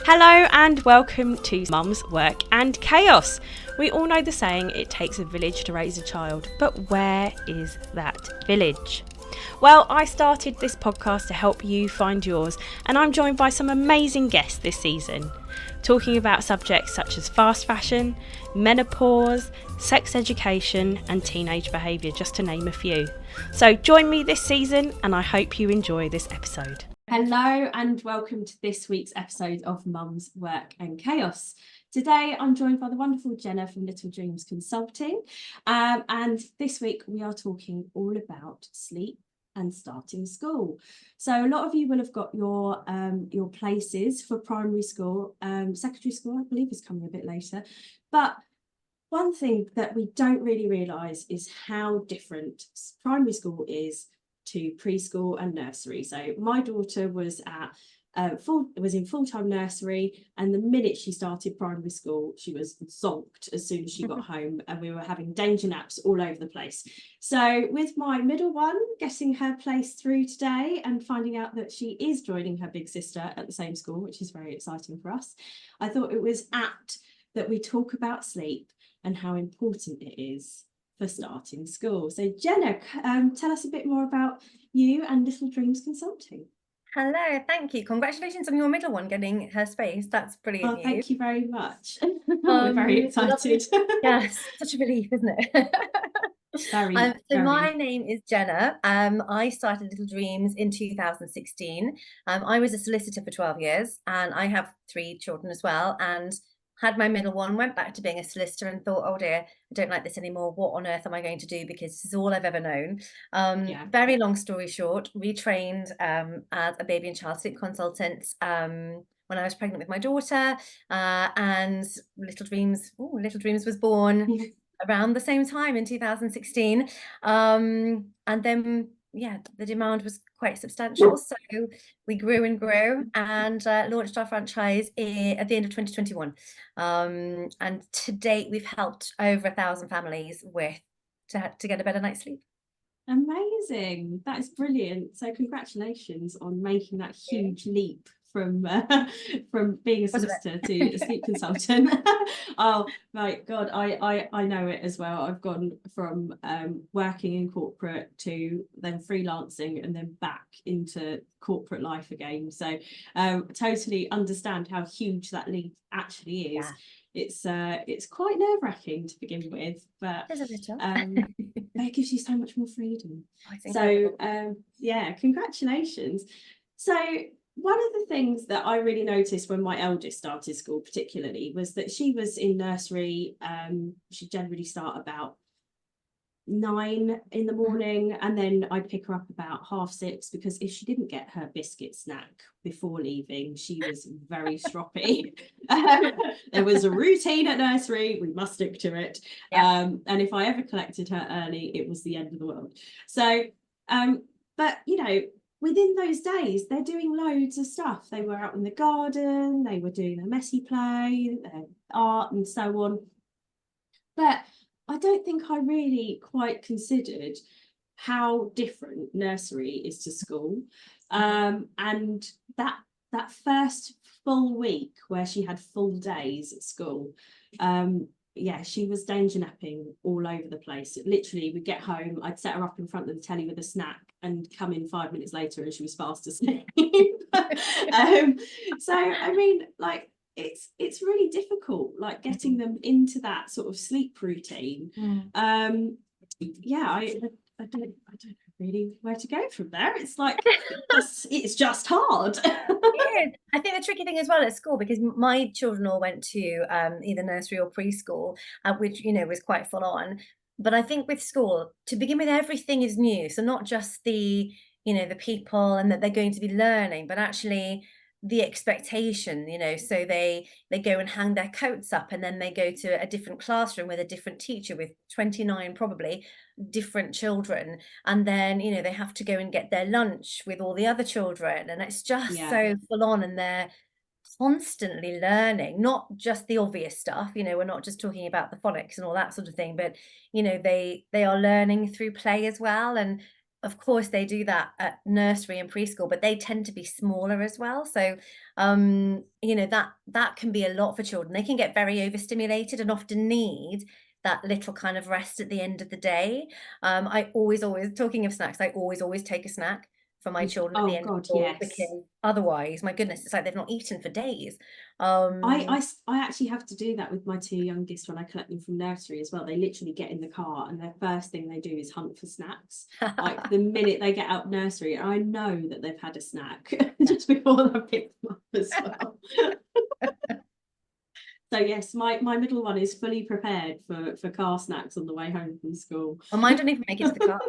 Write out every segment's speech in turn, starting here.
Hello and welcome to Mum's Work and Chaos. We all know the saying, it takes a village to raise a child, but where is that village? Well, I started this podcast to help you find yours, and I'm joined by some amazing guests this season, talking about subjects such as fast fashion, menopause, sex education and teenage behaviour, just to name a few. So join me this season and I hope you enjoy this episode. Hello and welcome to this week's episode of Mum's Work and Chaos. Today I'm joined by the wonderful Jenna from Little Dreams Consulting, and this week we are talking all about sleep and starting school. So a lot of you will have got your places for primary school. Secondary school, I believe, is coming a bit later. But one thing that we don't really realise is how different primary school is to preschool and nursery. So my daughter was in full-time nursery, and the minute she started primary school, she was zonked as soon as she got home, and we were having danger naps all over the place. So with my middle one getting her place through today and finding out that she is joining her big sister at the same school, which is very exciting for us, I thought it was apt that we talk about sleep and how important it is for starting school. So Jenna, tell us a bit more about you and Little Dreams Consulting. Hello, thank you. Congratulations on your middle one getting her space. That's brilliant news. Thank you very much. We're very excited. Yes, such a relief, isn't it? My name is Jenna. I started Little Dreams in 2016. I was a solicitor for 12 years and I have 3 children as well, and had my middle one, went back to being a solicitor and thought, oh dear, I don't like this anymore. What on earth am I going to do? Because this is all I've ever known. Very long story short, retrained as a baby and child sleep consultant when I was pregnant with my daughter, and Little Dreams was born around the same time in 2016. And then the demand was quite substantial, so we grew and grew and launched our franchise at the end of 2021. And to date, we've helped over 1,000 families to get a better night's sleep. Amazing, that is brilliant. So congratulations on making that huge leap from being a solicitor to a sleep consultant. Oh my God, I know it as well. I've gone from working in corporate to then freelancing and then back into corporate life again. So totally understand how huge that leap actually is. Yeah. It's quite nerve-wracking to begin with, but it gives you so much more freedom. So congratulations. So one of the things that I really noticed when my eldest started school particularly was that she was in nursery. She'd generally start about 9 in the morning, and then I'd pick her up about 6:30, because if she didn't get her biscuit snack before leaving, she was very stroppy. There was a routine at nursery, we must stick to it. And if I ever collected her early, it was the end of the world. So but you know, within those days, they're doing loads of stuff. They were out in the garden, they were doing their messy play, their art and so on. But I don't think I really quite considered how different nursery is to school. And that first full week where she had full days at school, she was danger napping all over the place. Literally, we'd get home, I'd set her up in front of the telly with a snack and come in 5 minutes later and she was fast asleep. So I mean, like, it's really difficult, like getting them into that sort of sleep routine. I don't know really where to go from there. It's like it's just hard. Yeah. I think the tricky thing as well at school, because my children all went to either nursery or preschool, which was quite full on. But I think with school, to begin with, everything is new. So not just the people and that they're going to be learning, but actually the expectation, so they go and hang their coats up, and then they go to a different classroom with a different teacher with 29 probably different children, and then they have to go and get their lunch with all the other children, and it's just so full on, and they're constantly learning, not just the obvious stuff, we're not just talking about the phonics and all that sort of thing, but they are learning through play as well. And of course they do that at nursery and preschool, but they tend to be smaller as well. So, you know, that can be a lot for children. They can get very overstimulated and often need that little kind of rest at the end of the day. I always, talking of snacks, I always take a snack for my children at the Oh end of God, the day, yes. because otherwise, my goodness, it's like they've not eaten for days. I actually have to do that with my two youngest when I collect them from nursery as well. They literally get in the car and the first thing they do is hunt for snacks. Like the minute they get out nursery, I know that they've had a snack just before I pick them up as well. So yes, my middle one is fully prepared for car snacks on the way home from school. Well, mine don't even make it to the car.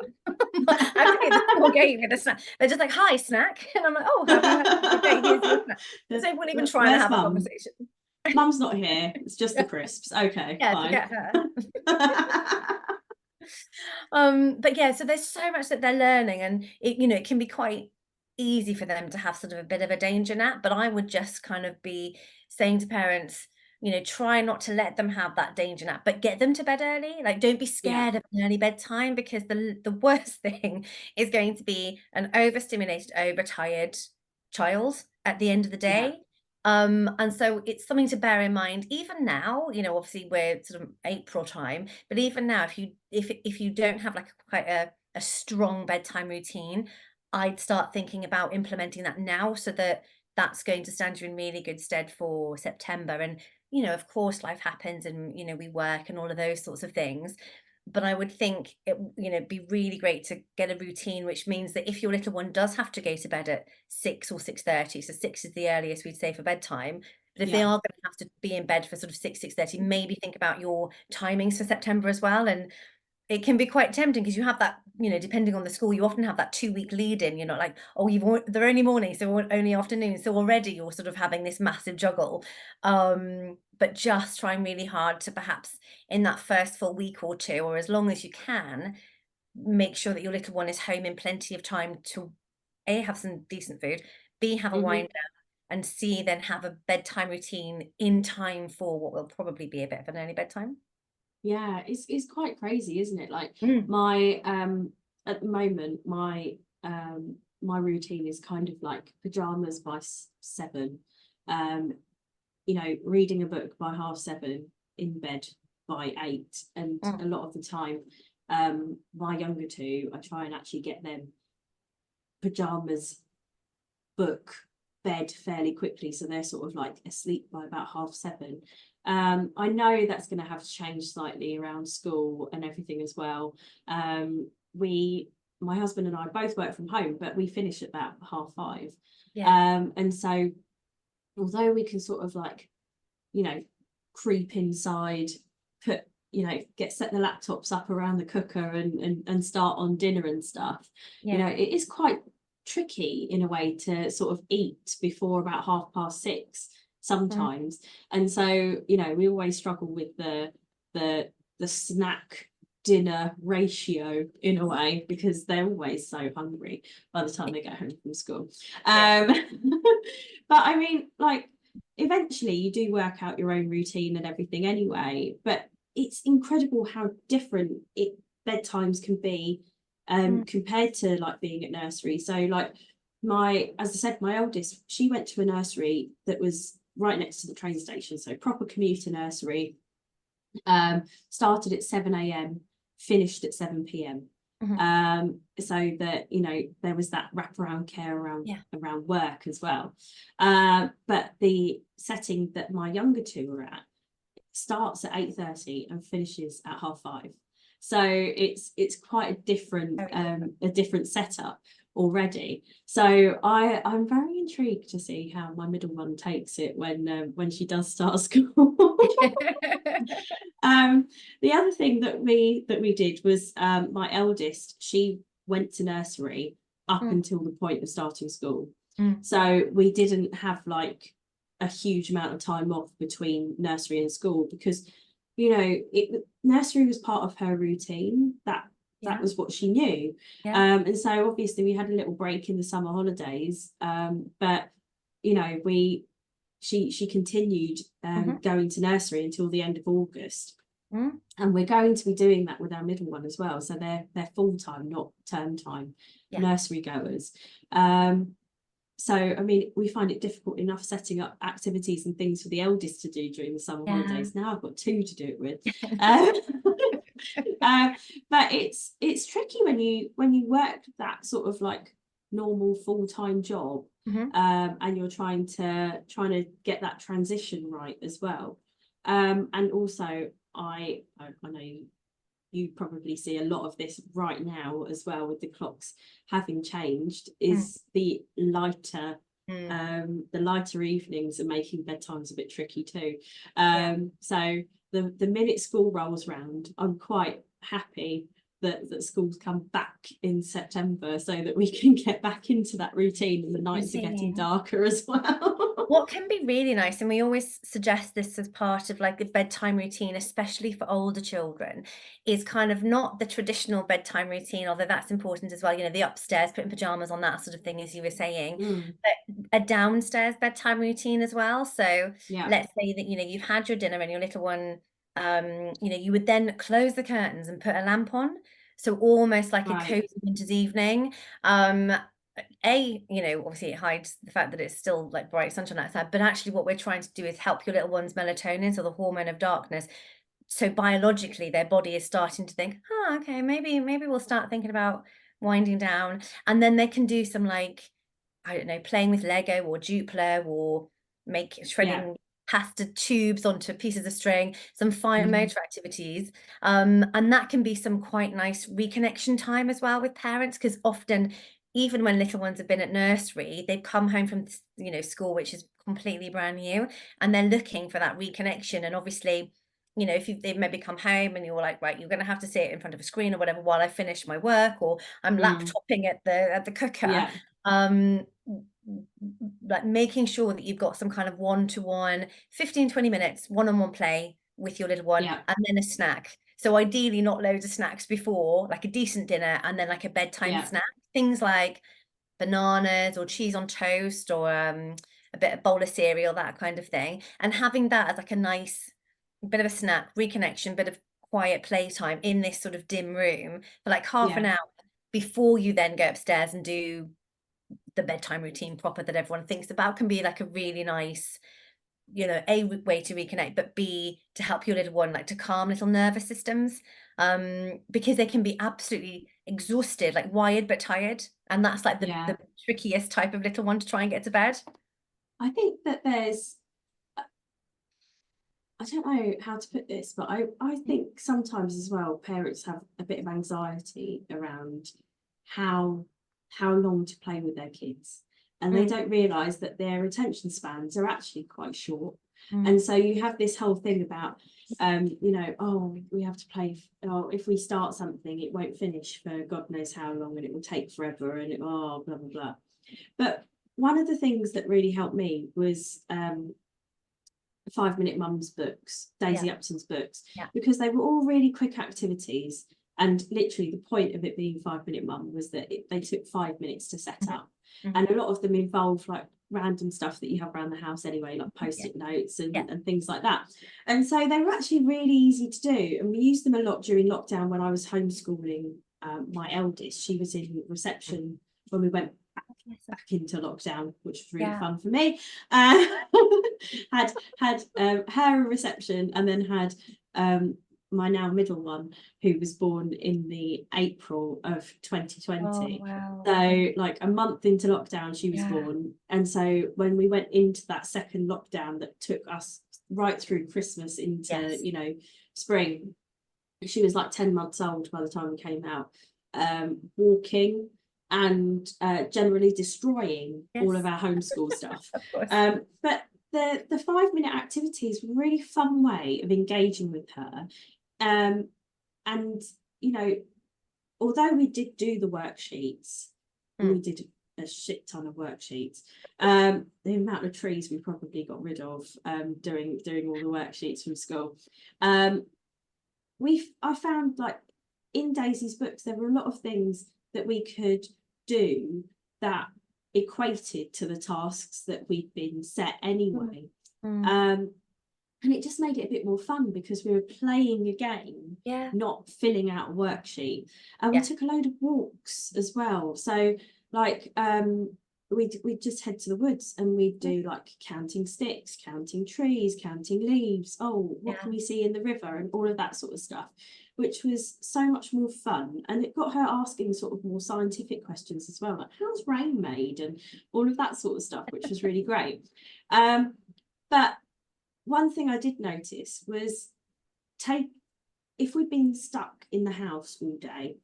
I have to be at the school gate with a snack. They're just like, "Hi, snack," and I'm like, "Oh, have you had a okay, here's your snack." So they won't even try to have a conversation. Mum's not here. It's just the crisps. Okay, yeah, fine. Forget her. But yeah, so there's so much that they're learning, and it, you know, it can be quite easy for them to have sort of a bit of a danger nap. But I would just kind of be saying to parents, you know, try not to let them have that danger nap, but get them to bed early. Like, don't be Yeah. scared of an early bedtime, because the worst thing is going to be an overstimulated, overtired child at the end of the Yeah. day. And so it's something to bear in mind, even now, you know, obviously we're sort of April time, but even now, if you don't have like quite a strong bedtime routine, I'd start thinking about implementing that now, so that that's going to stand you in really good stead for September. And, you know, of course, life happens, and, you know, we work and all of those sorts of things. But I would think it, you know, be really great to get a routine, which means that if your little one does have to go to bed at 6 or 6:30, so 6 is the earliest we'd say for bedtime. But if they Yeah. are going to have to be in bed for sort of 6:30, maybe think about your timings for September as well. And it can be quite tempting, because you have that, you know, depending on the school, you often have that 2-week lead in. You're not like, oh, they're only morning, so only afternoon. So already you're sort of having this massive juggle. But just trying really hard to, perhaps in that first full week or two, or as long as you can, make sure that your little one is home in plenty of time to A, have some decent food, B, have a wind down, and C, then have a bedtime routine in time for what will probably be a bit of an early bedtime. Yeah, it's quite crazy, isn't it? Like Mm. my at the moment, my routine is kind of like pajamas by 7, you know, reading a book by 7:30, in bed by 8, and a lot of the time, my younger two, I try and actually get them pajamas, book, bed fairly quickly, so they're sort of like asleep by about 7:30. I know that's going to have to change slightly around school and everything as well. My husband and I both work from home, but we finish at about 5:30. Yeah. And so although we can sort of like, you know, creep inside, set the laptops up around the cooker and start on dinner and stuff, you know, it is quite tricky in a way to sort of eat before about 6:30 sometimes. And so, you know, we always struggle with the snack dinner ratio in a way, because they're always so hungry by the time they get home from school. But I mean, like, eventually you do work out your own routine and everything anyway, but it's incredible how different bedtimes can be compared to like being at nursery. So like as I said, my eldest, she went to a nursery that was right next to the train station, so proper commuter nursery. Started at 7 a.m, finished at 7 p.m. So that, you know, there was that wraparound care around work as well. But the setting that my younger two are at starts at 8:30 and finishes at 5:30. So it's quite a different setup already. So I'm very intrigued to see how my middle one takes it when she does start school. The other thing that we did was, my eldest, she went to nursery up until the point of starting school. So we didn't have like a huge amount of time off between nursery and school, because, you know, nursery was part of her routine. That was what she knew. And so obviously we had a little break in the summer holidays, but, you know, she continued going to nursery until the end of August. And we're going to be doing that with our middle one as well. So they're full-time, not term time nursery goers. So, I mean, we find it difficult enough setting up activities and things for the eldest to do during the summer holidays. Now I've got 2 to do it with. But it's tricky when you work that sort of like normal full-time job, and you're trying to get that transition right as well. And also, I know you probably see a lot of this right now as well, with the clocks having changed, is the lighter evenings are making bedtimes a bit tricky too. So the minute school rolls round, I'm quite happy that schools come back in September, so that we can get back into that routine, and the nights are getting darker as well. What can be really nice, and we always suggest this as part of like the bedtime routine, especially for older children, is kind of not the traditional bedtime routine, although that's important as well, you know, the upstairs, putting pajamas on, that sort of thing, as you were saying, but a downstairs bedtime routine as well. So let's say that, you know, you've had your dinner and your little one, you know, you would then close the curtains and put a lamp on. So almost like a cozy winter's evening. You know, obviously it hides the fact that it's still like bright sunshine outside, but actually what we're trying to do is help your little one's melatonin, so the hormone of darkness. So biologically their body is starting to think, oh, okay, maybe we'll start thinking about winding down. And then they can do some, like, I don't know, playing with Lego or Duplo, or shredding pasta tubes onto pieces of string, some fine motor activities, and that can be some quite nice reconnection time as well with parents, because often, even when little ones have been at nursery, they've come home from, you know, school, which is completely brand new, and they're looking for that reconnection. And obviously, you know, if they've maybe come home and you're like, right, you're going to have to sit in front of a screen or whatever while I finish my work, or I'm laptoping at the cooker, like making sure that you've got some kind of one-to-one 15-20 minutes one-on-one play with your little one, and then a snack. So ideally not loads of snacks before, like a decent dinner, and then like a bedtime snack, things like bananas or cheese on toast, or a bowl of cereal, that kind of thing, and having that as like a nice bit of a snack, reconnection, bit of quiet playtime in this sort of dim room for like half an hour before you then go upstairs and do the bedtime routine proper that everyone thinks about, can be like a really nice, you know, A, way to reconnect, but B, to help your little one, like to calm little nervous systems, because they can be absolutely exhausted, like wired but tired, and that's like the trickiest type of little one to try and get to bed. I think that there's, I don't know how to put this, but I think sometimes as well parents have a bit of anxiety around how long to play with their kids, and they don't realise that their attention spans are actually quite short. And so you have this whole thing about you know, oh, we have to play, oh, if we start something it won't finish for God knows how long, and it will take forever, and blah blah blah. But one of the things that really helped me was 5 Minute Mums books, Daisy Upton's books, because they were all really quick activities. And literally the point of it being 5 Minute Mum was that they took 5 minutes to set up. And a lot of them involve like random stuff that you have around the house anyway, like post-it notes and things like that. And so they were actually really easy to do. And we used them a lot during lockdown when I was homeschooling my eldest. She was in reception when we went back into lockdown, which was really fun for me. Had her reception, and then had my now middle one, who was born in the April of 2020. So like a month into lockdown she was born. And so when we went into that second lockdown that took us right through Christmas into you know, spring, she was like 10 months old by the time we came out, walking and generally destroying all of our homeschool stuff. But the 5 minute activities were a really fun way of engaging with her. And you know, although we did do the worksheets, we did a shit ton of worksheets, the amount of trees we probably got rid of doing all the worksheets from school, I found like in Daisy's books there were a lot of things that we could do that equated to the tasks that we'd been set anyway. And it just made it a bit more fun because we were playing a game, not filling out a worksheet. And we took a load of walks as well. So like we'd just head to the woods and we'd do like counting sticks, counting trees, counting leaves. Oh, what can we see in the river, and all of that sort of stuff, which was so much more fun. And it got her asking sort of more scientific questions as well, like how's rain made and all of that sort of stuff, which was really great. But one thing I did notice was if we'd been stuck in the house all day,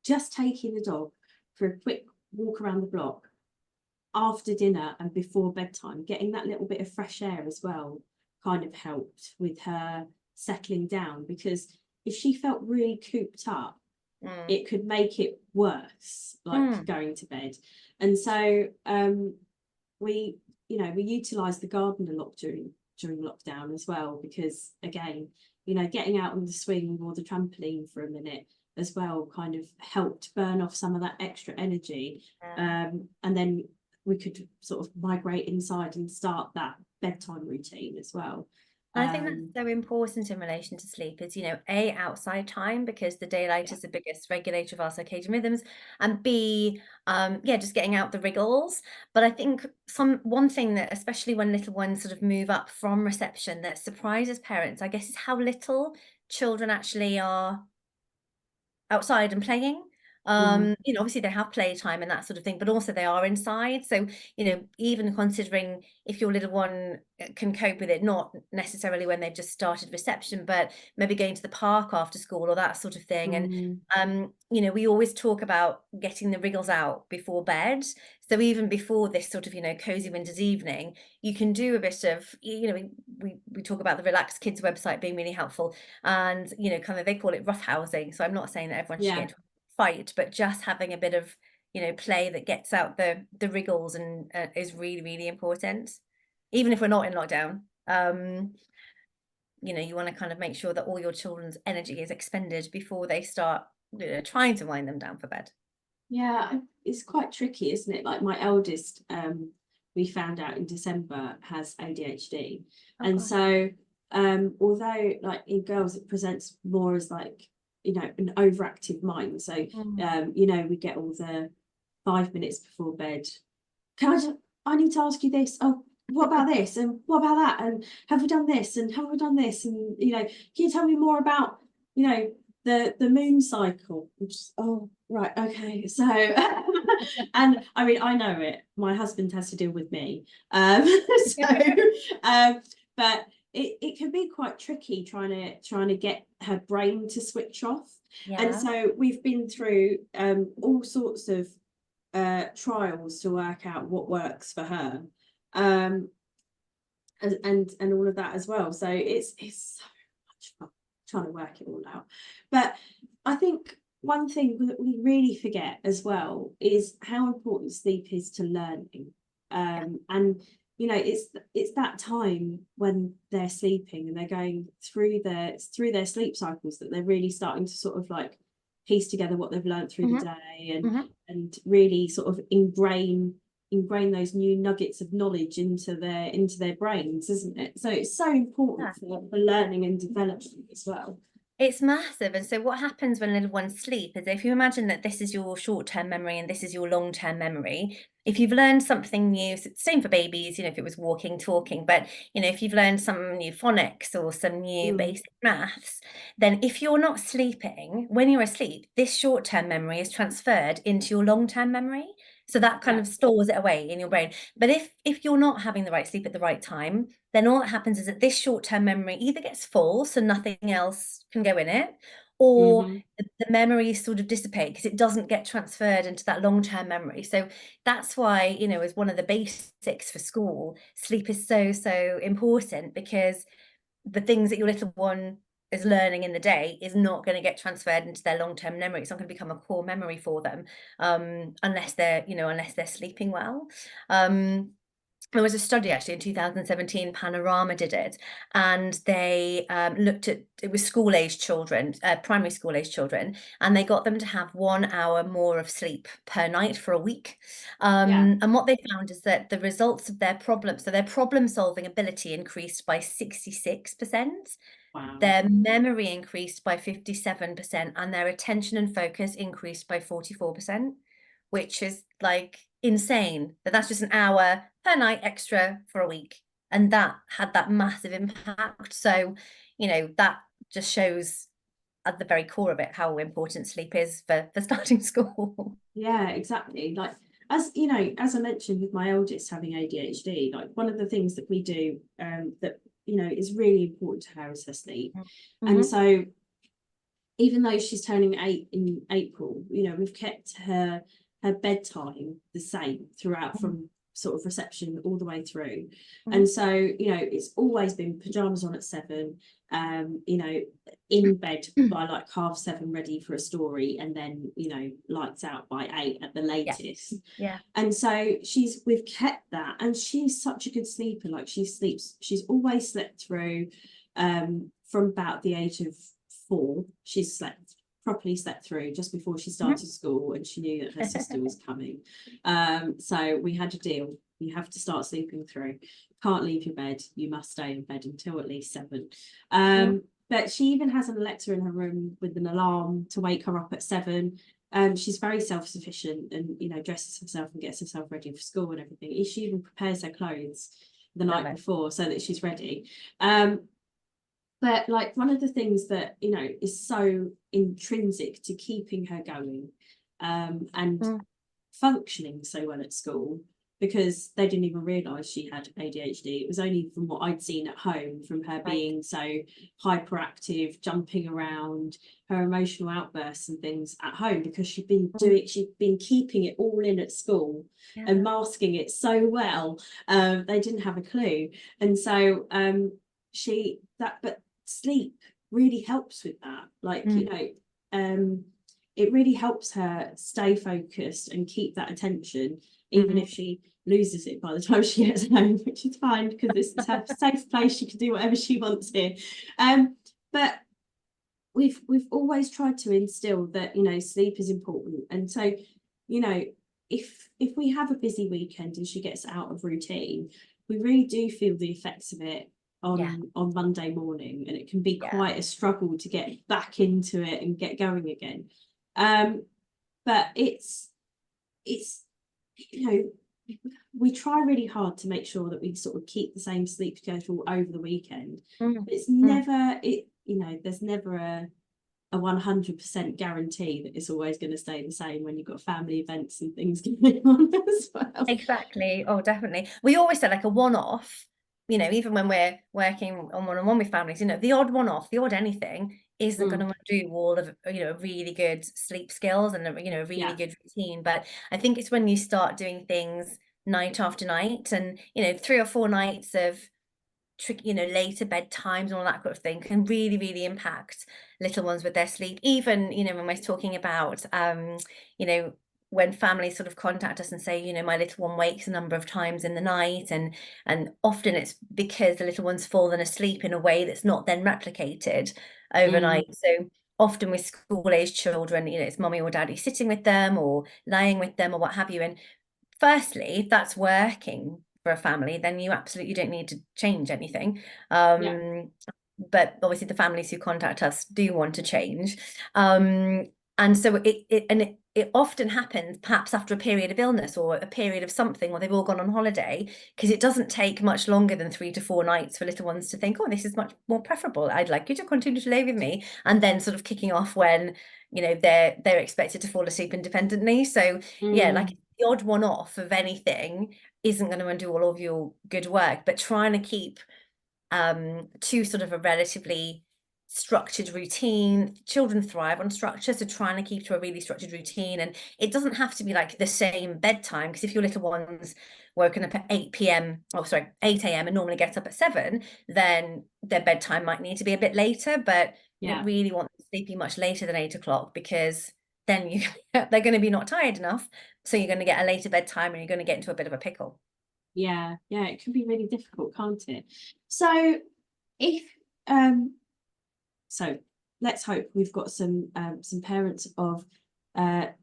just taking the dog for a quick walk around the block after dinner and before bedtime, getting that little bit of fresh air as well, kind of helped with her settling down, because if she felt really cooped up, it could make it worse, like going to bed. And so we utilised the garden a lot during lockdown as well, because again, getting out on the swing or the trampoline for a minute as well kind of helped burn off some of that extra energy. And then we could sort of migrate inside and start that bedtime routine as well. I think that's so important in relation to sleep is, A, outside time, because the daylight is the biggest regulator of our circadian rhythms, and B, just getting out the wriggles. But I think one thing that, especially when little ones sort of move up from reception, that surprises parents, I guess, is how little children actually are outside and playing. Obviously they have playtime and that sort of thing, but also they are inside. So, even considering if your little one can cope with it, not necessarily when they've just started reception, but maybe going to the park after school or that sort of thing. And, we always talk about getting the wriggles out before bed. So even before this sort of, cozy winter's evening, you can do a bit of, we talk about the Relaxed Kids website being really helpful, and, kind of, they call it rough housing. So I'm not saying that everyone should get into a fight, but just having a bit of, play that gets out the wriggles and is really, really important. Even if we're not in lockdown, you want to kind of make sure that all your children's energy is expended before they start trying to wind them down for bed. Yeah, it's quite tricky, isn't it? Like my eldest, we found out in December, has ADHD. And so although like in girls it presents more as like, an overactive mind. So we get all the 5 minutes before bed. I need to ask you this. Oh, what about this? And what about that? And have we done this? And have we done this? And can you tell me more about, the moon cycle? Just, oh, right, okay. So and I mean, I know it. My husband has to deal with me. But it can be quite tricky trying to get her brain to switch off. And so we've been through all sorts of trials to work out what works for her, and all of that as well. So it's so much fun trying to work it all out. But I think one thing that we really forget as well is how important sleep is to learning. And it's that time when they're sleeping and they're going through their sleep cycles that they're really starting to sort of like piece together what they've learned through the day and really sort of ingrain those new nuggets of knowledge into their brains, isn't it? So it's so important for learning and development as well. It's massive. And so what happens when little ones sleep is, if you imagine that this is your short-term memory and this is your long-term memory, if you've learned something new, so it's the same for babies, if it was walking, talking, but if you've learned some new phonics or some new basic maths, then if you're not sleeping, when you're asleep, this short-term memory is transferred into your long-term memory. So that kind of stores it away in your brain. But if you're not having the right sleep at the right time, then all that happens is that this short-term memory either gets full, so nothing else can go in it, or the memories sort of dissipate because it doesn't get transferred into that long-term memory. So that's why, as one of the basics for school, sleep is so, so important, because the things that your little one is learning in the day is not going to get transferred into their long-term memory. It's not going to become a core memory for them, unless they're sleeping well. there was a study actually in 2017, Panorama did it, and they looked at, it was school-aged children, primary school-aged children, and they got them to have 1 hour more of sleep per night for a week. And what they found is that the results of their problem-solving ability increased by 66%. Wow. Their memory increased by 57%, and their attention and focus increased by 44%, which is like insane. That's just an hour per night extra for a week, and that had that massive impact. So, you know, that just shows at the very core of it how important sleep is for starting school. Yeah, exactly. Like, as you know, as I mentioned with my oldest having ADHD, like one of the things that we do that, you know, is really important to her is her sleep. And so even though she's turning 8 in April, you know, we've kept her bedtime the same throughout, from sort of reception all the way through. And so, you know, it's always been pajamas on at 7, you know, in bed by like 7:30, ready for a story, and then, you know, lights out by 8 at the latest. Yeah. And so we've kept that, and she's such a good sleeper. Like, she's always slept through, from about the age of 4. She's properly slept through just before she started school, and she knew that her sister was coming. So we had a deal: you have to start sleeping through, can't leave your bed, you must stay in bed until at least 7. But she even has an Alexa in her room with an alarm to wake her up at 7. She's very self-sufficient, and, you know, dresses herself and gets herself ready for school and everything. She even prepares her clothes the night before so that she's ready. But like, one of the things that, you know, is so intrinsic to keeping her going and functioning so well at school, because they didn't even realise she had ADHD. It was only from what I'd seen at home, from her being so hyperactive, jumping around, her emotional outbursts and things at home, because she'd been keeping it all in at school and masking it so well. They didn't have a clue. And so but sleep really helps with that. Like, you know, it really helps her stay focused and keep that attention, even if she loses it by the time she gets home, which is fine, because it's her safe place. She can do whatever she wants here. But we've always tried to instill that, you know, sleep is important. And so, you know, if we have a busy weekend and she gets out of routine, we really do feel the effects of it on Monday morning, and it can be quite a struggle to get back into it and get going again. But it's you know, we try really hard to make sure that we sort of keep the same sleep schedule over the weekend. But it's never, you know, there's never a 100% guarantee that it's always going to stay the same when you've got family events and things going on as well. Exactly. Oh, definitely. We always say like a one-off, you know, even when we're working on one-on-one with families, you know, the odd one-off, the odd anything isn't going to do all of, you know, really good sleep skills and, you know, really good routine. But I think it's when you start doing things night after night, and, you know, 3 or 4 nights of you know, later bedtimes and all that sort of thing can really, really impact little ones with their sleep. Even, you know, when we're talking about, you know, when families sort of contact us and say, you know, my little one wakes a number of times in the night, and often it's because the little one's fallen asleep in a way that's not then replicated overnight. So often with school-aged children, you know, it's mommy or daddy sitting with them or lying with them or what have you. And firstly, if that's working for a family, then you absolutely don't need to change anything. But obviously the families who contact us do want to change. And so it often happens perhaps after a period of illness or a period of something, or they've all gone on holiday, because it doesn't take much longer than 3 to 4 nights for little ones to think, oh, this is much more preferable. I'd like you to continue to lay with me. And then sort of kicking off when, you know, they're expected to fall asleep independently. So yeah, like the odd one off of anything isn't going to undo all of your good work, but trying to keep to sort of a relatively structured routine. Children thrive on structure, so trying to keep to a really structured routine. And it doesn't have to be like the same bedtime, because if your little one's woken up at 8 a.m. and normally gets up at 7, then their bedtime might need to be a bit later. But you don't really want them sleeping much later than 8 o'clock, because then they're going to be not tired enough, so you're going to get a later bedtime and you're going to get into a bit of a pickle. Yeah, it can be really difficult, can't it? So if so let's hope we've got some parents of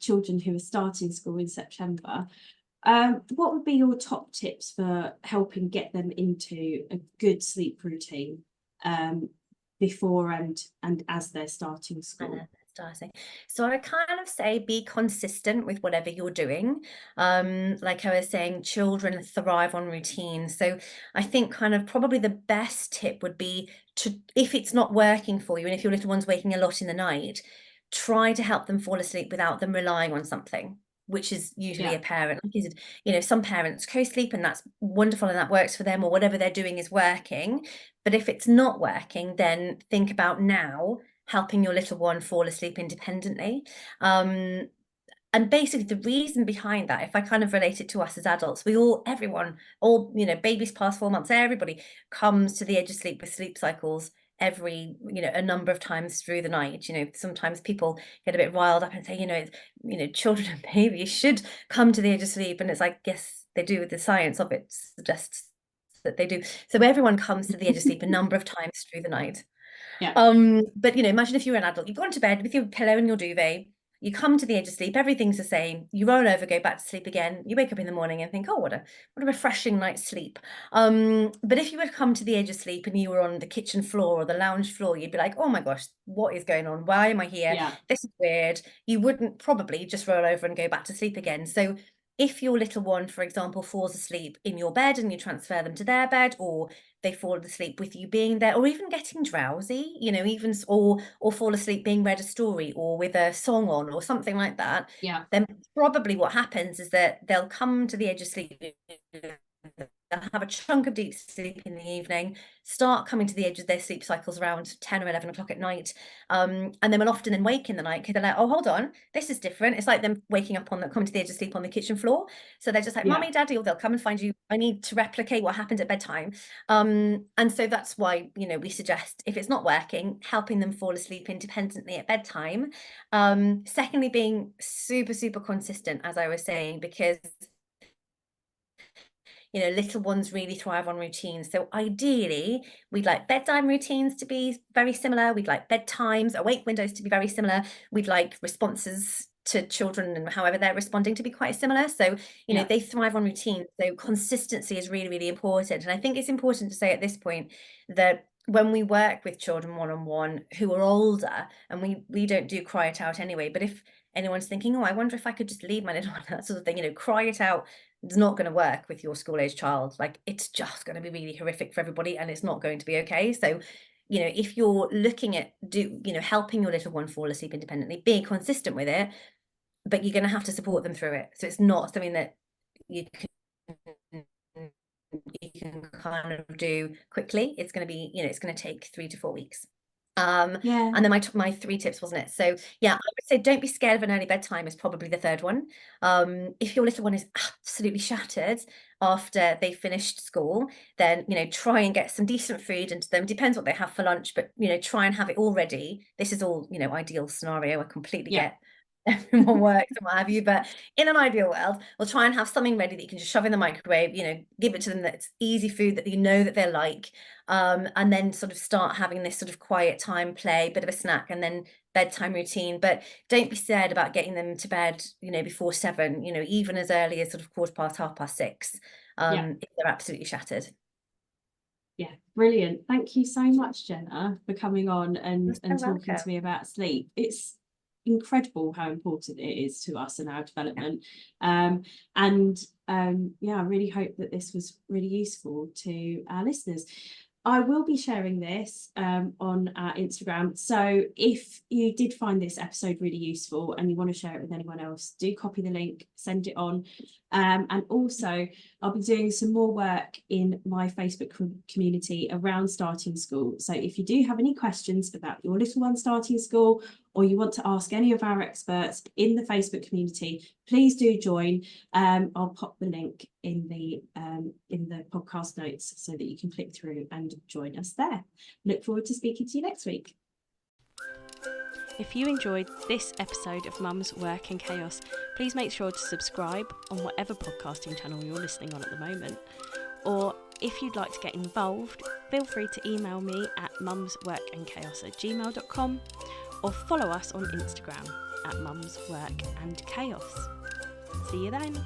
children who are starting school in September. What would be your top tips for helping get them into a good sleep routine before and as they're starting school? So I kind of say be consistent with whatever you're doing. Like I was saying, children thrive on routine. So I think kind of probably the best tip would be to, if it's not working for you, and if your little one's waking a lot in the night, try to help them fall asleep without them relying on something, which is usually a parent. Some parents co-sleep and that's wonderful and that works for them, or whatever they're doing is working. But if it's not working, then think about now helping your little one fall asleep independently. And basically the reason behind that, if I kind of relate it to us as adults, everyone, babies past 4 months, everybody comes to the edge of sleep with sleep cycles every, a number of times through the night. Sometimes people get a bit riled up and say, children and babies should come to the edge of sleep. And it's like, yes, they do. The science of it suggests that they do. So everyone comes to the edge of sleep a number of times through the night. But imagine if you're an adult, you've gone to bed with your pillow and your duvet, you come to the edge of sleep, everything's the same, you roll over, go back to sleep again, you wake up in the morning and think, oh, what a refreshing night's sleep. But if you were to come to the edge of sleep and you were on the kitchen floor or the lounge floor, you'd be like, oh my gosh, what is going on? Why am I here? This is weird. You wouldn't probably just roll over and go back to sleep again. So if your little one, for example, falls asleep in your bed and you transfer them to their bed, or they fall asleep with you being there, or even getting drowsy, or fall asleep being read a story or with a song on or something like that, then probably what happens is that they'll come to the edge of sleep, they'll have a chunk of deep sleep in the evening, start coming to the edge of their sleep cycles around 10 or 11 o'clock at night, and then will often then wake in the night because they're like, oh, hold on, this is different. It's like them waking up coming to the edge of sleep on the kitchen floor. So they're just like, Mummy, Daddy, or they'll come and find you. I need to replicate what happened at bedtime. And so that's why, we suggest, if it's not working, helping them fall asleep independently at bedtime. Secondly, being super, super consistent, as I was saying, because little ones really thrive on routines. So ideally, we'd like bedtime routines to be very similar. We'd like bedtimes, awake windows to be very similar. We'd like responses to children and however they're responding to be quite similar. So, they thrive on routines. So consistency is really, really important. And I think it's important to say at this point that when we work with children one-on-one who are older, and we don't do cry it out anyway, but if anyone's thinking, oh, I wonder if I could just leave my little one, that sort of thing, cry it out. It's not going to work with your school age child. Like, it's just going to be really horrific for everybody, and it's not going to be okay. So, if you're looking at helping your little one fall asleep independently, being consistent with it, but you're going to have to support them through it. So it's not something that you can kind of do quickly. It's going to be, it's going to take 3 to 4 weeks. And then my 3 tips, wasn't it? So I would say don't be scared of an early bedtime is probably the third one. If your little one is absolutely shattered after they finished school, then try and get some decent food into them. Depends what they have for lunch, but try and have it all ready. This is all ideal scenario. I completely get everyone works and what have you, but in an ideal world, we'll try and have something ready that you can just shove in the microwave, give it to them, that's easy food that that they're like, and then sort of start having this sort of quiet time, play, bit of a snack, and then bedtime routine. But don't be scared about getting them to bed before 7, even as early as sort of 6:15, if they're absolutely shattered. Yeah, brilliant. Thank you so much, Jenna, for coming on and talking to me about sleep. It's incredible how important it is to us and our development. I really hope that this was really useful to our listeners. I will be sharing this on our Instagram. So if you did find this episode really useful and you want to share it with anyone else, do copy the link, send it on. And also, I'll be doing some more work in my Facebook community around starting school. So if you do have any questions about your little one starting school, or you want to ask any of our experts in the Facebook community, please do join. I'll pop the link in the podcast notes so that you can click through and join us there. Look forward to speaking to you next week. If you enjoyed this episode of Mum's Work and Chaos, please make sure to subscribe on whatever podcasting channel you're listening on at the moment. Or if you'd like to get involved, feel free to email me at mumsworkandchaos@gmail.com or follow us on Instagram at mumsworkandchaos. See you then.